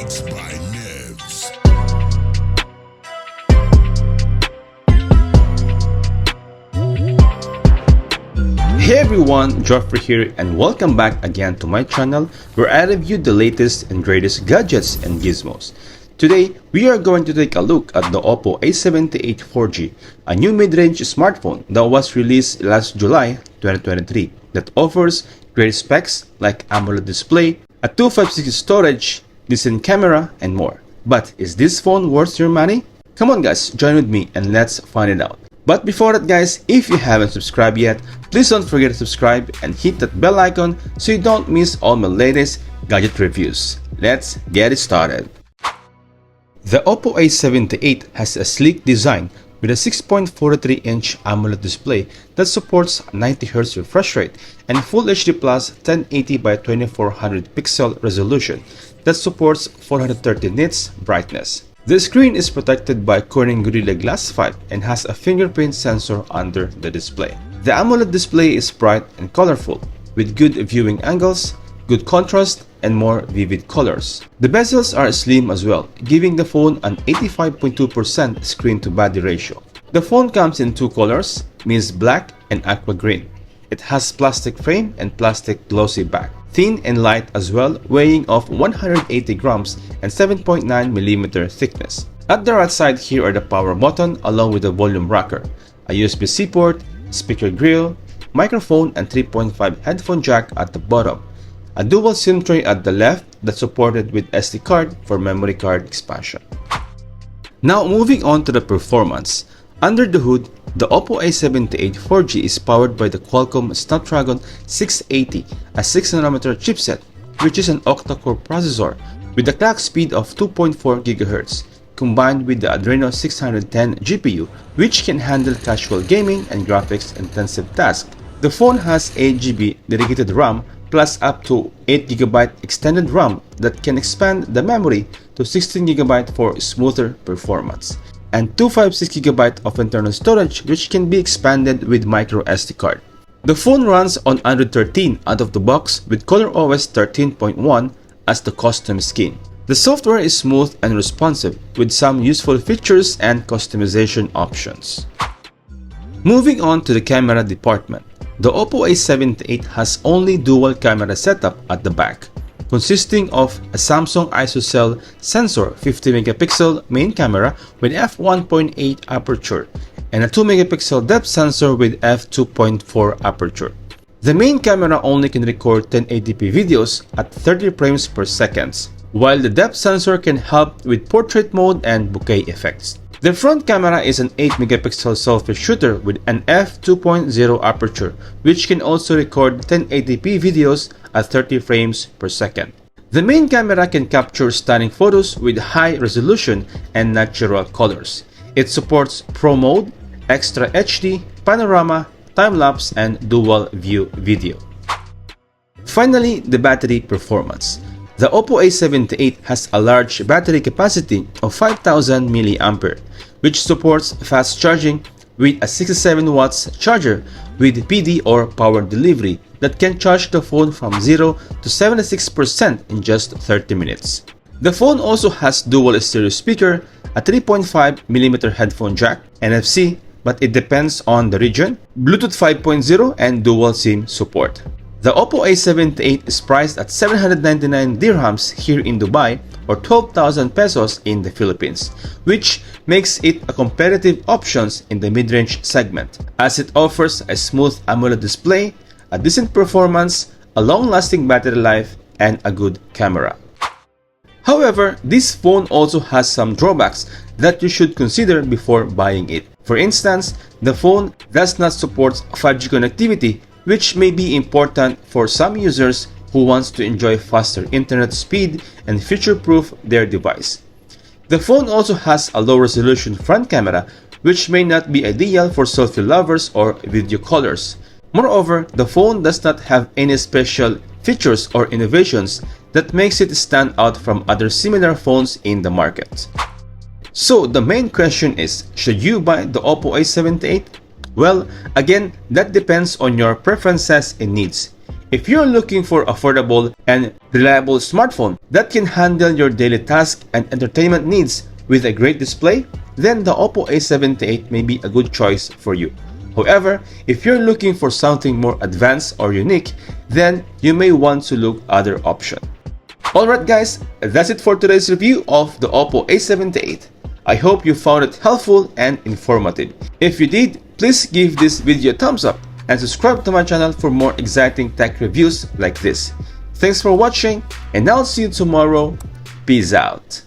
Beats by Nevs. Hey everyone, Joffrey here and welcome back again to my channel where I review the latest and greatest gadgets and gizmos. Today, we are going to take a look at the Oppo A78 4G, a new mid-range smartphone that was released last July 2023 that offers great specs like AMOLED display, a 256 storage, decent camera, and more. But is this phone worth your money? Come on guys, join with me and let's find it out. But before that guys, if you haven't subscribed yet, please don't forget to subscribe and hit that bell icon so you don't miss all my latest gadget reviews. Let's get it started. The Oppo A78 has a sleek design with a 6.43-inch AMOLED display that supports 90Hz refresh rate and Full HD Plus 1080 by 2400 pixel resolution that supports 430 nits brightness. The screen is protected by Corning Gorilla Glass 5 and has a fingerprint sensor under the display. The AMOLED display is bright and colorful, with good viewing angles, good contrast, and more vivid colors. The bezels are slim as well, giving the phone an 85.2% screen-to-body ratio. The phone comes in two colors, mist black and aqua green. It has plastic frame and plastic glossy back. Thin and light as well, weighing off 180 grams and 7.9mm thickness. At the right side here are the power button along with the volume rocker, a USB-C port, speaker grill, microphone and 3.5 headphone jack at the bottom. A dual SIM tray at the left that's supported with SD card for memory card expansion. Now moving on to the performance. Under the hood, the Oppo A78 4G is powered by the Qualcomm Snapdragon 680, a 6nm chipset, which is an octa-core processor with a clock speed of 2.4 GHz, combined with the Adreno 610 GPU, which can handle casual gaming and graphics-intensive tasks. The phone has 8GB dedicated RAM plus up to 8GB extended RAM that can expand the memory to 16GB for smoother performance, and 256GB of internal storage which can be expanded with micro SD card. The phone runs on Android 13 out of the box with ColorOS 13.1 as the custom skin. The software is smooth and responsive with some useful features and customization options. Moving on to the camera department. The Oppo A78 has only dual camera setup at the back, consisting of a Samsung ISOCELL sensor 50MP main camera with f1.8 aperture and a 2MP depth sensor with f2.4 aperture. The main camera only can record 1080p videos at 30 frames per second, while the depth sensor can help with portrait mode and bokeh effects. The front camera is an 8MP selfie shooter with an f2.0 aperture, which can also record 1080p videos at 30 frames per second. The main camera can capture stunning photos with high resolution and natural colors. It supports Pro Mode, Extra HD, Panorama, Time-lapse, and Dual View video. Finally, the battery performance. The Oppo A78 has a large battery capacity of 5000 mAh, which supports fast charging with a 67 watts charger with PD or power delivery that can charge the phone from 0 to 76% in just 30 minutes. The phone also has dual stereo speaker, a 3.5mm headphone jack, NFC, but it depends on the region, Bluetooth 5.0, and dual SIM support. The Oppo A78 is priced at 799 dirhams here in Dubai or 12,000 pesos in the Philippines, which makes it a competitive option in the mid-range segment, as it offers a smooth AMOLED display, a decent performance, a long-lasting battery life, and a good camera. However, this phone also has some drawbacks that you should consider before buying it. For instance, the phone does not support 5G connectivity, which may be important for some users who wants to enjoy faster internet speed and future-proof their device. The phone also has a low-resolution front camera, which may not be ideal for selfie lovers or video callers. Moreover, the phone does not have any special features or innovations that makes it stand out from other similar phones in the market. So the main question is, should you buy the Oppo A78? Well, again, that depends on your preferences and needs. If you're looking for affordable and reliable smartphone that can handle your daily tasks and entertainment needs with a great display, then the Oppo A78 may be a good choice for you. However, if you're looking for something more advanced or unique, then you may want to look other option. Alright guys, that's it for today's review of the Oppo A78. I hope you found it helpful and informative. If you did, please give this video a thumbs up and subscribe to my channel for more exciting tech reviews like this. Thanks for watching, and I'll see you tomorrow. Peace out.